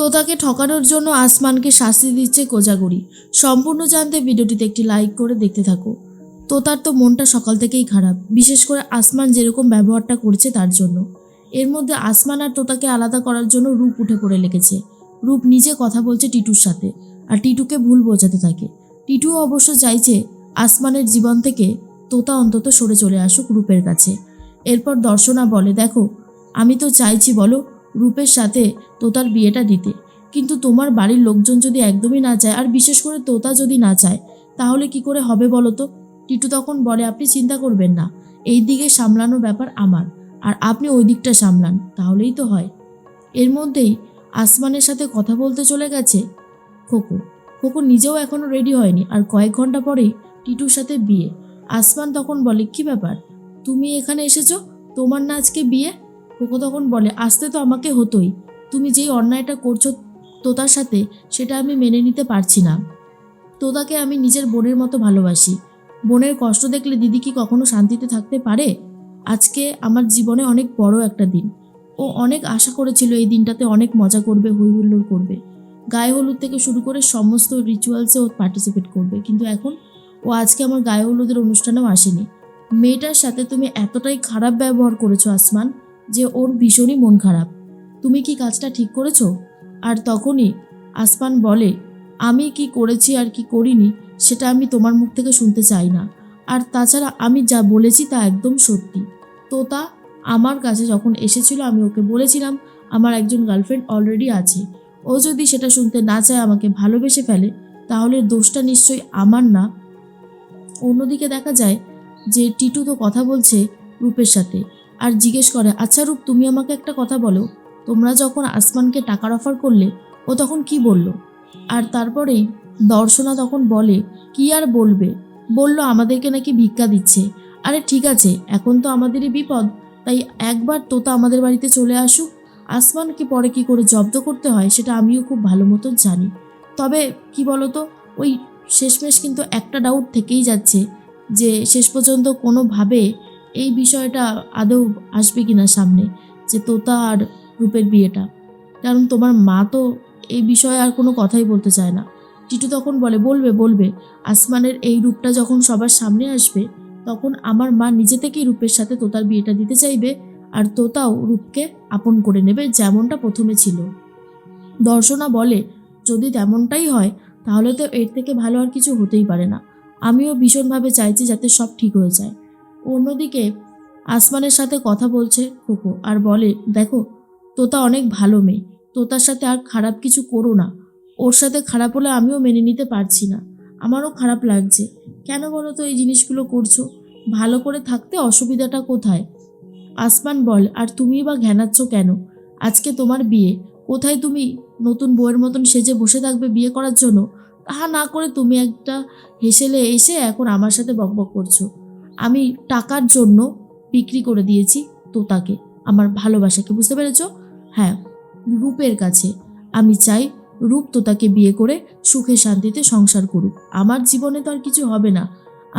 তোতাকে ঠকানোর জন্য আসমানকে শাস্তি দিচ্ছে কোজাগরি। সম্পূর্ণ জানতে ভিডিওটিতে একটি লাইক করে দেখতে থাকো। তোতার তো মনটা সকাল থেকেই খারাপ, বিশেষ করে আসমান যেরকম ব্যবহারটা করছে তার জন্য। এর মধ্যে আসমান আর তোতাকে আলাদা করার জন্য রূপ উঠে পড়ে লেগেছে। রূপ নিজে কথা বলছে টিটুর সাথে আর টিটুকে ভুল বোঝাতে থাকে। টিটুও অবশ্য চাইছে আসমানের জীবন থেকে তোতা অন্তত সরে চলে আসুক রূপের কাছে। এরপর দর্শনা বলে, দেখো আমি তো চাইছি বলো রূপের সাথে তোতার বিয়েটা দিতে, কিন্তু তোমার বাড়ির লোকজন যদি একদমই না চায় আর বিশেষ করে তোতা যদি না চায় তাহলে কি করে হবে বলো তো। টিটু তখন বলে, আপনি চিন্তা করবেন না, এই দিকে সামলানোর ব্যাপার আমার, আর আপনি ওই দিকটা সামলান, তাহলেই তো হয়। এর মধ্যেই আসমানের সাথে কথা বলতে চলে গেছে খোকো। খোকো নিজেও এখনও রেডি হয়নি, আর কয়েক ঘন্টা পরেই টিটুর সাথে বিয়ে। আসমান তখন বলে, কি ব্যাপার তুমি এখানে এসেছো, তোমার না আজকে বিয়ে? খোকো তখন বলে, আসতে তো আমাকে হতোই, তুমি যেই অন্যায়টা করছো তোতার সাথে সেটা আমি মেনে নিতে পারছি না। তোতাকে আমি নিজের বোনের মতো ভালোবাসি, বোনের কষ্ট দেখলে দিদি কি কখনো শান্তিতে থাকতে পারে? আজকে আমার জীবনে অনেক বড় একটা দিন। ও অনেক আশা করেছিল এই দিনটাতে অনেক মজা করবে, হই হুল্লোড় করবে, গায়ে হলুদ থেকে শুরু করে সমস্ত রিচুয়ালসে ও পার্টিসিপেট করবে, কিন্তু এখন ও আজকে আমার গায়ে হলুদের অনুষ্ঠানেও আসেনি। মেয়েটার সাথে তুমি এতটাই খারাপ ব্যবহার করেছো আসমান, যে ওর ভীষণই মন খারাপ। তুমি কি কাজটা ঠিক করেছো? আর তখনই আসমান বলে, আমি কি করেছি আর কি করিনি সেটা আমি তোমার মুখ থেকে শুনতে চাই না, আর তাছাড়া আমি যা বলেছি তা একদম সত্যি। তোতা আমার কাছে যখন এসেছিল আমি ওকে বলেছিলাম আমার একজন গার্লফ্রেন্ড অলরেডি আছে। ও যদি সেটা শুনতে না চায়, আমাকে ভালোবেসে ফেলে, তাহলে দোষটা নিশ্চয়ই আমার না। অন্যদিকে দেখা যায় যে টিটু তো কথা বলছে রূপের সাথে আর জিজ্ঞেস করে, আচ্ছা রূপ তুমি আমাকে একটা কথা বলো, তোমরা যখন আসমানকে টাকার অফার করলে ও তখন কি বলল? আর তারপরেই দর্শনা তখন বলে, কি আর বলবে, বলল আমাদেরকে নাকি ভিক্ষা দিচ্ছে। আরে ঠিক আছে, এখন তো আমাদেরই বিপদ, তাই একবার তোতা আমাদের বাড়িতে চলে আসুক, আসমানকে পরে কি করে জব্দ করতে হয় সেটা আমিও খুব ভালো মতন জানি। তবে কি বলতো, ওই শেষমেশ কিন্তু একটা ডাউট থেকেই যাচ্ছে যে শেষ পর্যন্ত কোনোভাবে এই বিষয়টা আদৌ আসবে কিনা সামনে, যে তোতা আর রূপের বিয়েটা। কারণ তোমার মা তো এই বিষয়ে আর কোনো কথাই বলতে চায় না। টিটু তখন বলে, বলবে বলবে, আসমানের এই রূপটা যখন সবার সামনে আসবে তখন আমার মা নিজে থেকেই রূপের সাথে তোতার বিয়েটা দিতে চাইবে, আর তোতাও রূপকে আপন করে নেবে যেমনটা প্রথমে ছিল। দর্শনা বলে, যদি তেমনটাই হয় তাহলে তো এর থেকে ভালো আর কিছু হতেই পারে না। আমিও ভীষণভাবে চাইছি যাতে সব ঠিক হয়ে যায়। অন্যদিকে আসমানের সাথে কথা বলছে খোকো আর বলে, দেখো তোতা অনেক ভালো মেয়ে, তোতার সাথে আর খারাপ কিছু করো না। ওর সাথে খারাপ হলে আমিও মেনে নিতে পারছি না, আমারও খারাপ লাগছে। কেন বলো তো এই জিনিসগুলো করছো? ভালো করে থাকতে অসুবিধাটা কোথায়? আসমান বল, আর তুমি বা ঘ্যানাচ্ছ কেন? আজকে তোমার বিয়ে, কোথায় তুমি নতুন বউয়ের মতন সেজে বসে থাকবে বিয়ে করার জন্য? তাহা না করে তুমি একটা হেসেলে এসে এখন আমার সাথে বকবক করছো। আমি টাকার জন্য বিক্রি করে দিয়েছি তোতাকে, আমার ভালোবাসাকে, বুঝতে পেরেছো? হ্যাঁ, রূপের কাছে। আমি চাই রূপ তোতাকে বিয়ে করে সুখে শান্তিতে সংসার করুক। আমার জীবনে তো আর কিছু হবে না,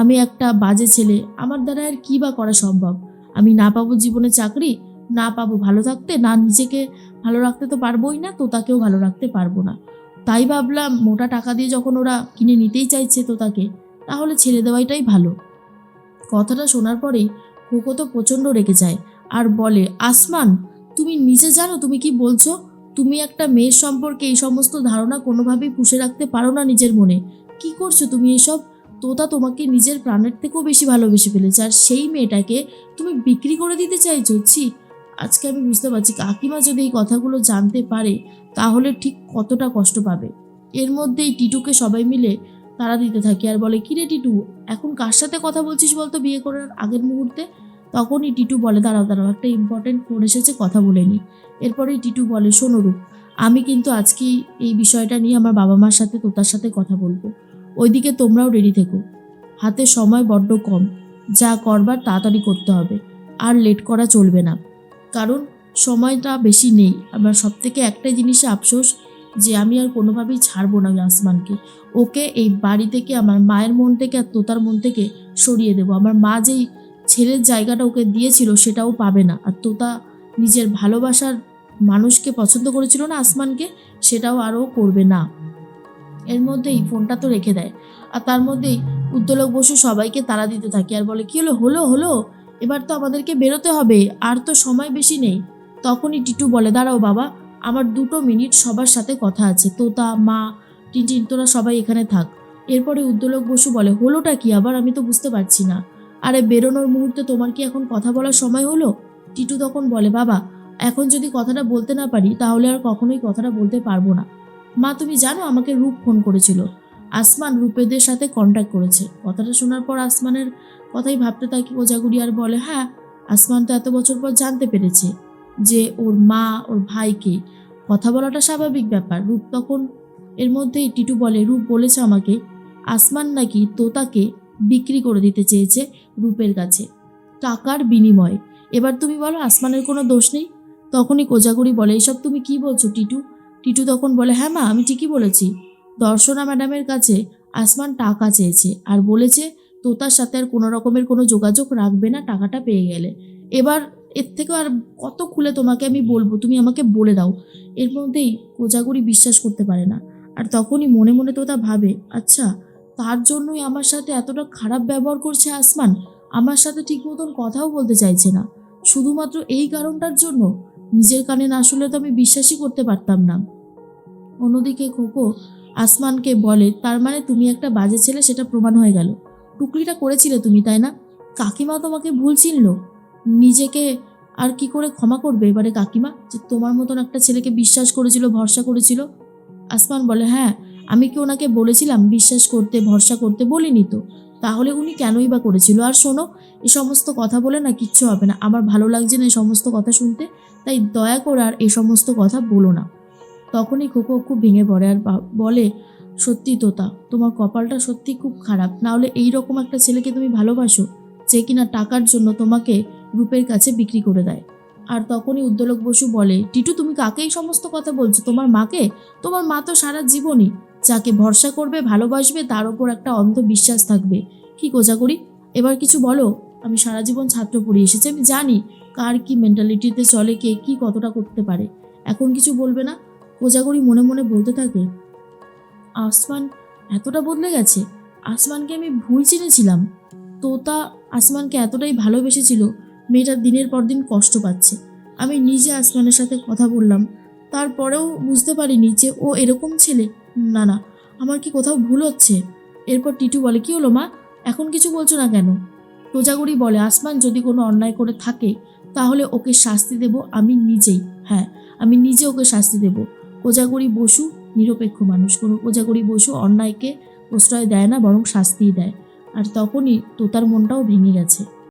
আমি একটা বাজে ছেলে, আমার দ্বারা আর কী বা করা সম্ভব? আমি না পাবো জীবনে চাকরি, না পাবো ভালো থাকতে, না নিজেকে ভালো রাখতে তো পারবোই না, তোতাকেও ভালো রাখতে পারবো না। তাই ভাবলাম মোটা টাকা দিয়ে যখন ওরা কিনে নিতেই চাইছে তোতাকে, তাহলে ছেড়ে দেওয়াটাই ভালো। কথাটা শোনার পরেই খোকো তো প্রচণ্ড রেগে যায় আর বলে, আসমান তুমি নিজে জানো তুমি কি বলছো? তুমি একটা মেয়ের সম্পর্কে এই সমস্ত ধারণা কোনোভাবেই পুষে রাখতে পারো না নিজের মনে। কি করছো তুমি এসব? তোতা তোমাকে নিজের প্রাণের থেকেও বেশি ভালোবেসে ফেলেছে, আর সেই মেয়েটাকে তুমি বিক্রি করে দিতে চাইছো? ছি! আজকে আমি বুঝতে পারছি কাকিমা যদি এই কথাগুলো জানতে পারে তাহলে ঠিক কতটা কষ্ট পাবে। এর মধ্যেই টিটুকে সবাই মিলে তাড়া দিতে থাকে আর বলে, কিরে টিটু, এখন কার সাথে কথা বলছিস বলতো বিয়ে করার আগের মুহূর্তে? তখনই টিটু বলে, দাঁড়াও দাঁড়াও, একটা ইম্পর্টেন্ট ফোন এসেছে, কথা বলে নি। এরপরেই টিটু বলে, শোনো রূপ, আমি কিন্তু আজকে এই বিষয়টা নিয়ে আমার বাবা মার সাথে তোতার সাথে কথা বলবো, ওইদিকে তোমরাও রেডি থেকো। হাতে সময় বড্ড কম, যা করবার তাড়াতাড়ি করতে হবে, আর লেট করা চলবে না, কারণ সময়টা বেশি নেই। আমার সব থেকে একটাই জিনিসে আফসোস, যে আমি আর কোনোভাবেই ছাড়বো না আসমানকে। ওকে এই বাড়ি থেকে, আমার মায়ের মন থেকে আর তোতার মন থেকে সরিয়ে দেবো। আমার মা যেই ছেলের জায়গাটা ওকে দিয়েছিল সেটাও পাবে না, আর তোতা নিজের ভালোবাসার মানুষকে পছন্দ করেছিল না আসমানকে, সেটাও আরও করবে না। এর মধ্যেই ফোনটা তো রেখে দেয়, আর তার মধ্যেই উদ্যোলক বসু সবাইকে তাড়া দিতে থাকে আর বলে, কি হলো হলো হলো, এবার তো আমাদেরকে বেরোতে হবে, আর তো সময় বেশি নেই। তখনই টিটু বলে, দাঁড়াও বাবা, আমার 2 মিনিট সবার সাথে কথা আছে, তোতা, মা, টিনটিন, তোরা সবাই এখানে থাক। এরপরে উদ্যোলক বসু বলে, হলোটা কি আবার, আমি তো বুঝতে পারছি না। আরে বেরোনোর মুহূর্তে তোমার কি এখন কথা বলার সময় হলো? টিটু তখন বলে, বাবা, এখন যদি কথাটা বলতে না পারি তাহলে আর কখনোই কথাটা বলতে পারবো না। মা, তুমি জানো আমাকে রূপ ফোন করেছিল, আসমান রূপেদের সাথে কন্ট্যাক্ট করেছে। কথাটা শোনার পর আসমানের কথাই ভাবতে থাকি কোজাগুড়ি, আর বলে, হ্যাঁ, আসমান তো এত বছর পর জানতে পেরেছে যে ওর মা ওর ভাইকে, কথা বলাটা স্বাভাবিক ব্যাপার। রূপ তখন এর মধ্যেই টিটু বলে, রূপ বলেছে আমাকে আসমান নাকি তোতাকে বিক্রি করে দিতে চেয়েছে রূপের কাছে টাকার বিনিময়ে। এবার তুমি বলো আসমানের কোনো দোষ নেই? তখনই কোজাগুড়ি বলে, এসব তুমি কি বলছো টিটু? টিটু তখন বলে, হ্যাঁ মা, আমি ঠিকই বলেছি। দর্শনা ম্যাডামের কাছে আসমান টাকা চেয়েছে আর বলেছে তোতার সাথে আর কোনো রকমের কোনো যোগাযোগ রাখবে না টাকাটা পেয়ে গেলে। এবার এর থেকে আর কত খুলে তোমাকে আমি বলবো, তুমি আমাকে বলে দাও। এর মধ্যেই কোজাগুড়ি বিশ্বাস করতে পারে না, আর তখনই মনে মনে তোতা ভাবে, আচ্ছা, তার জন্যই আমার সাথে এতটা খারাপ ব্যবহার করছে আসমান, আমার সাথে ঠিক মতন কথাও বলতে চাইছে না, শুধুমাত্র এই কারণটার জন্য? নিজের কানে না শুনলে তো আমি বিশ্বাসই করতে পারতাম না। অন্যদিকে খোকো আসমানকে বলে, তার মানে তুমি একটা বাজে ছেলে, সেটা প্রমাণ হয়ে গেল। টুকলিটা করেছিলে তুমি, তাই না? কাকিমা তোমাকে ভুল চিনল, নিজেকে আর কি করে ক্ষমা করবে এবারে কাকিমা, যে তোমার মতন একটা ছেলেকে বিশ্বাস করেছিল, ভরসা করেছিল? আসমান বলে, হ্যাঁ, আমি কি ওনাকে বলেছিলাম বিশ্বাস করতে, ভরসা করতে? বলিনি তো। তাহলে উনি কেনই বা করেছিল? আর শোনো, এ সমস্ত কথা বলে না কিচ্ছু হবে না, আমার ভালো লাগছে না এই সমস্ত কথা শুনতে, তাই দয়া করে আর এই সমস্ত কথা বলো না। তখনই খোকো খুব ভেঙে পড়ে আর বলে, সত্যি তোতা, তোমার কপালটা সত্যি খুব খারাপ, না হলে এইরকম একটা ছেলেকে তুমি ভালোবাসো যে কিনা টাকার জন্য তোমাকে রূপের কাছে বিক্রি করে দেয়। আর তখনই উদ্যোলক বসু বলে, টিটু, তুমি কাকে এই সমস্ত কথা বলছো? তোমার মাকে? তোমার মা তো সারা জীবনই যাকে ভরসা করবে, ভালোবাসবে, তার ওপর একটা অন্ধ বিশ্বাস থাকবে। কি কোজাগরি, এবার কিছু বলো। আমি সারা জীবন ছাত্র পড়িয়ে এসেছি, আমি জানি কার কি মেন্টালিটিতে চলে, কে কি কতটা করতে পারে। এখন কিছু বলবে না? কোজাগরি মনে মনে বলতে থাকে, আসমান এতটা বদলে গেছে, আসমানকে আমি ভুল চিনেছিলাম। তোতা আসমানকে এতটাই ভালোবেসেছিল, মেয়েটা দিনের পর দিন কষ্ট পাচ্ছে। আমি নিজে আসমানের সাথে কথা বললাম, তারপরেও বুঝতে পারিনি যে ও এরকম ছেলে। না না, আমার কি কোথাও ভুল হচ্ছে? এরপর টিটু বলে, কি হলো মা, এখন কিছু বলছো না কেন? কোজাগরি বলে, আসমান যদি কোনো অন্যায় করে থাকে তাহলে ওকে শাস্তি দেব আমি নিজেই, হ্যাঁ, আমি নিজে ওকে শাস্তি দেব। কোজাগরি বসু নিরপেক্ষ মানুষ, কোনো কোজাগরি বসু অন্যায়কে প্রশ্রয় দেয় না, বরং শাস্তিই দেয়। আর তখনই তোতার মনটাও ভেঙে গেছে।